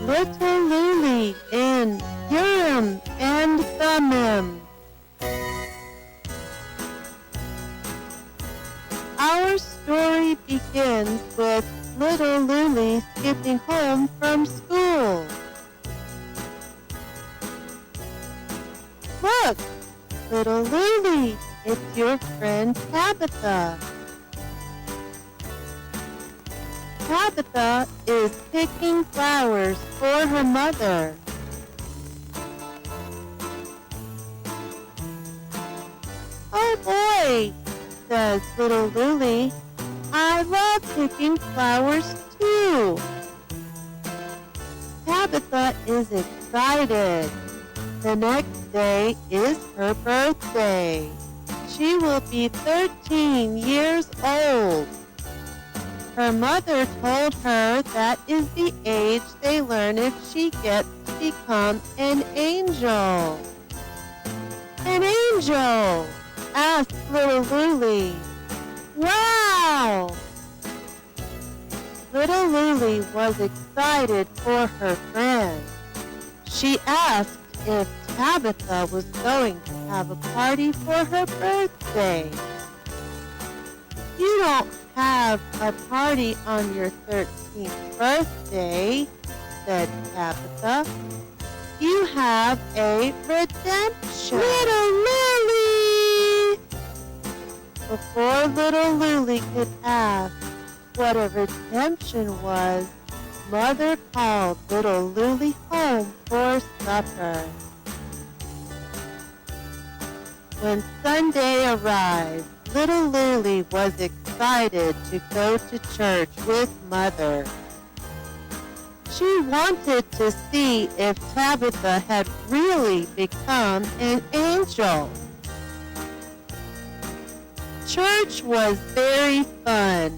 Little Lily in Urim and Thummim. Our story begins with little Lily skipping home from school. Look, little Lily, it's your friend Tabitha. Tabitha is picking flowers for her mother. Oh boy, says little Lily, I love picking flowers too. Tabitha is excited. The next day is her birthday. She will be 13 years old. Her mother told her that is the age they learn if she gets to become an angel. An angel, asked little Lily. Wow! Little Lily was excited for her friend. She asked if Tabitha was going to have a party for her birthday. You don't have a party on your 13th birthday, said Tabitha. You have a redemption. Little Lily! Before little Lily could ask what a redemption was, Mother called little Lily home for supper. When Sunday arrived, little Lily was excited to go to church with Mother. She wanted to see if Tabitha had really become an angel. Church was very fun.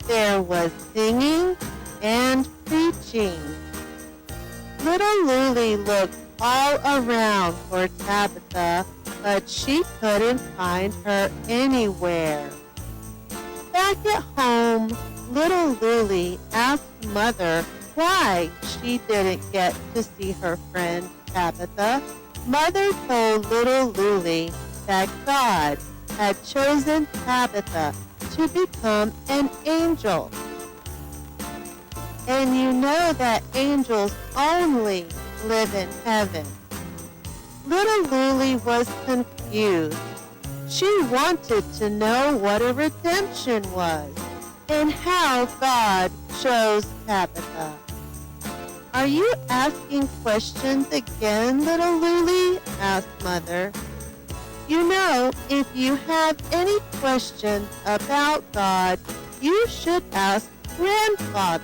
There was singing and preaching. Little Lily looked all around for Tabitha, but she couldn't find her anywhere. Back at home, little Lily asked Mother why she didn't get to see her friend Tabitha. Mother told little Lily that God had chosen Tabitha to become an angel. And you know that angels only live in heaven. Little Lily was confused. She wanted to know what a redemption was and how God chose Tabitha. Are you asking questions again, little Lily? Asked Mother. You know, if you have any questions about God, you should ask Grandfather.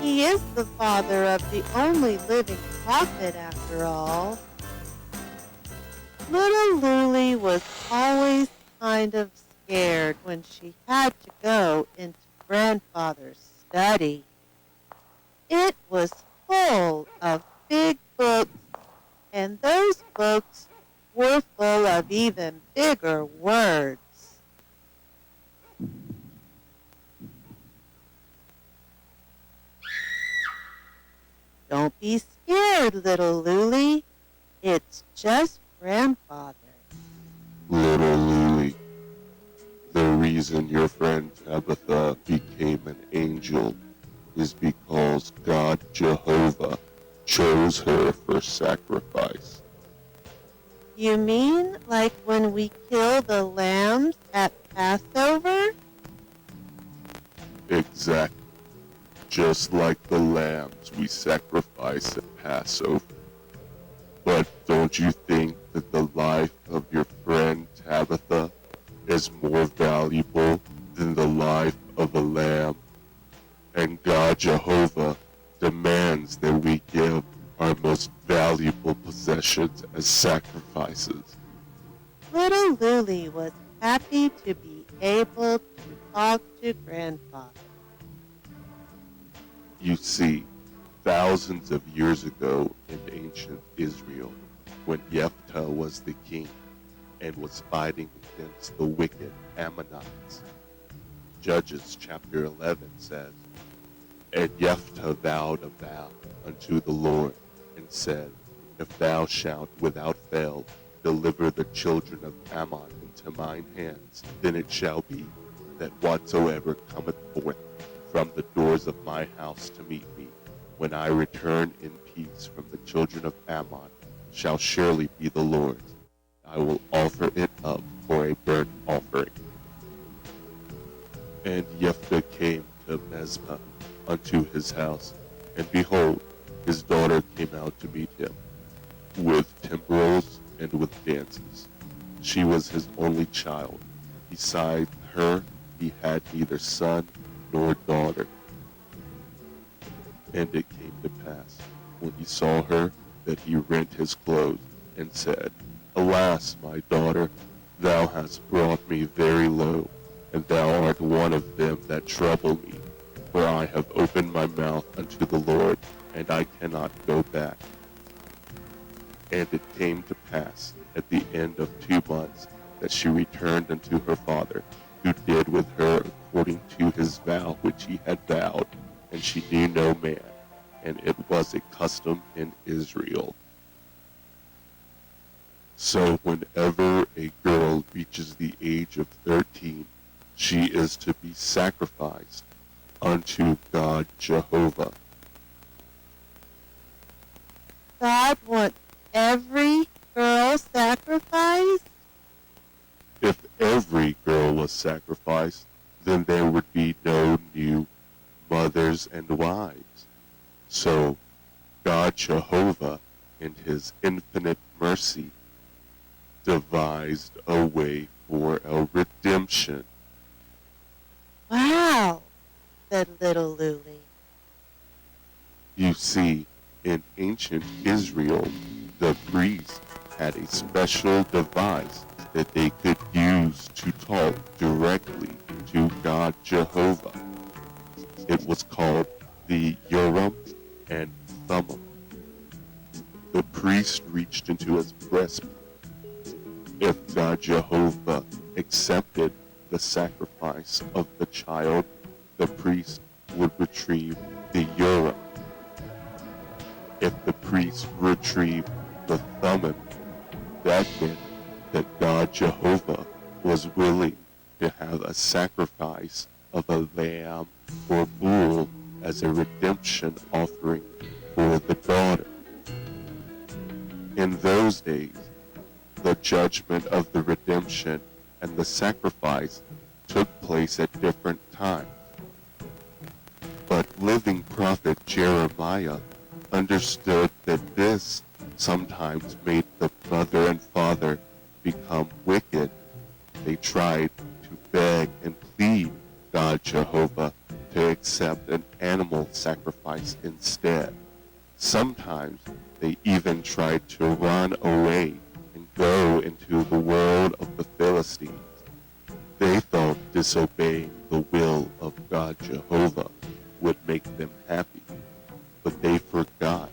He is the father of the only living prophet, after all. Little Lily was always kind of scared when she had to go into Grandfather's study. It was full of big books, and those books were full of even bigger words. Don't be scared, little Lily. It's just Grandfather. Little Lily, the reason your friend Tabitha became an angel is because God Jehovah chose her for sacrifice. You mean like when we kill the lambs at Passover? Exactly. Just like the lambs we sacrifice at Passover. But don't you think that the life of your friend Tabitha is more valuable than the life of a lamb? And God Jehovah demands that we give our most valuable possessions as sacrifices. Little Lily was happy to be able to talk to Grandfather. You see, thousands of years ago in ancient Israel, when Jephthah was the king and was fighting against the wicked Ammonites, Judges chapter 11 says, And Jephthah vowed a vow unto the Lord, and said, If thou shalt without fail deliver the children of Ammon into mine hands, then it shall be that whatsoever cometh forth from the doors of my house to meet me, when I return in peace from the children of Ammon, shall surely be the Lord's. I will offer it up for a burnt offering. And Jephthah came to Mizpah unto his house, and behold, his daughter came out to meet him, with timbrels and with dances. She was his only child. Beside her he had neither son nor daughter. And it came to pass, when he saw her, that he rent his clothes, and said, Alas, my daughter, thou hast brought me very low, and thou art one of them that trouble me. For I have opened my mouth unto the Lord, and I cannot go back. And it came to pass at the end of 2 months that she returned unto her father, who did with her according to his vow which he had vowed, and she knew no man, and it was a custom in Israel. So whenever a girl reaches the age of 13, she is to be sacrificed unto God Jehovah. God wants every girl sacrificed? If every girl was sacrificed, then there would be no new mothers and wives. So God Jehovah, in his infinite mercy, devised a way for a redemption. Wow, said little Luli. You see, in ancient Israel, the priest had a special device that they could use to talk directly to God Jehovah. It was called the Urim and Thummim. The priest reached into his breastplate. If God Jehovah accepted the sacrifice of the child, the priest would retrieve the Urim. If the priest retrieved the Thummim, that meant that God Jehovah was willing to have a sacrifice of a lamb or bull as a redemption offering for the daughter. In those days, the judgment of the redemption and the sacrifice took place at different times. But living prophet Jeremiah understood that this sometimes made the mother and father become wicked. They tried to beg and plead God Jehovah to accept an animal sacrifice instead. Sometimes they even tried to run away and go into the world of the Philistines. They thought disobeying the will of God Jehovah would make them happy, but they forgot.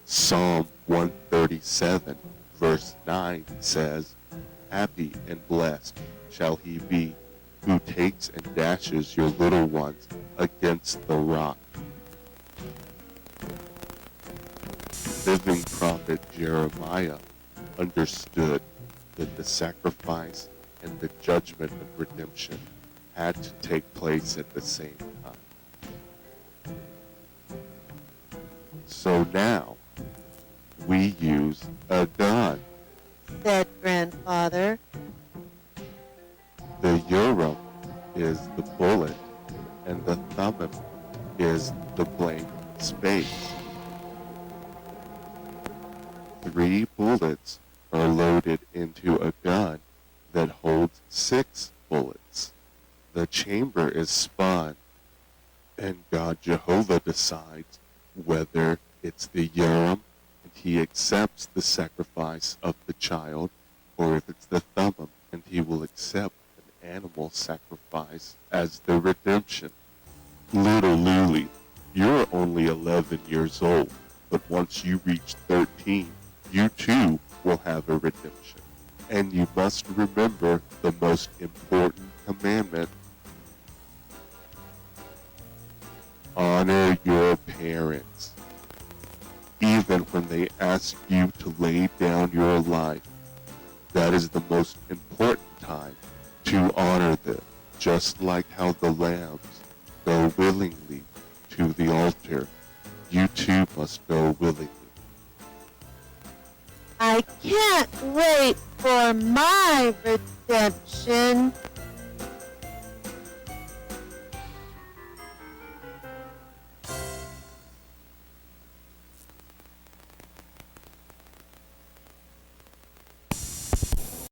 Psalm 137 verse 9 says, Happy and blessed shall he be who takes and dashes your little ones against the rock. Living prophet Jeremiah understood that the sacrifice and the judgment of redemption had to take place at the same time. So now, we use a gun. Said grandfather. The Urim is the bullet, and the Thummim is the blank space. 3 bullets are loaded into a gun that holds 6 bullets. The chamber is spun, and God Jehovah decides whether it's the Urim and he accepts the sacrifice of the child, or if it's the Thummim and he will accept an animal sacrifice as the redemption. Little Luli, you're only 11 years old, but once you reach 13, you too will have a redemption. And you must remember the most important commandment. Honor your parents. Even when they ask you to lay down your life, that is the most important time to honor them, just like how the lambs go willingly to the altar. You too must go willingly. I can't wait for my redemption.